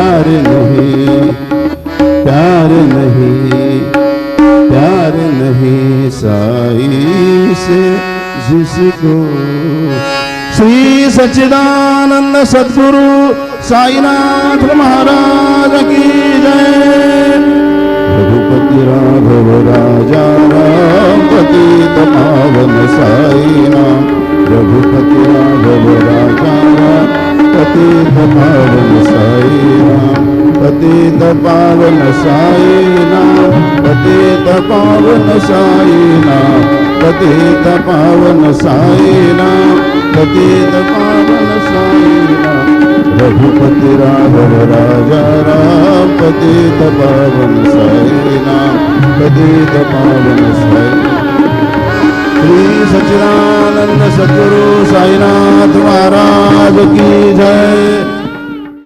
प्यार नहीं, प्यार नहीं, प्यार नहीं साई से जिसको। श्री सच्चिदानंद सद्गुरु साईनाथ महाराज की जय। रघुपति राघव राजा राम पतित पावन साई नाम। रघुपति राघव राजा राम पतित पावन साई नाम। पतित पावन साई नाम, पतित पावन साई नाम, पतित पावन साई नाम, पतित पावन साई नाम। रघुपति राघव राजा राम पतित पावन साई नाम, पतित पावन साई। श्री सच्चिदानंद सद्गुरु साईनाथ महाराज की जय।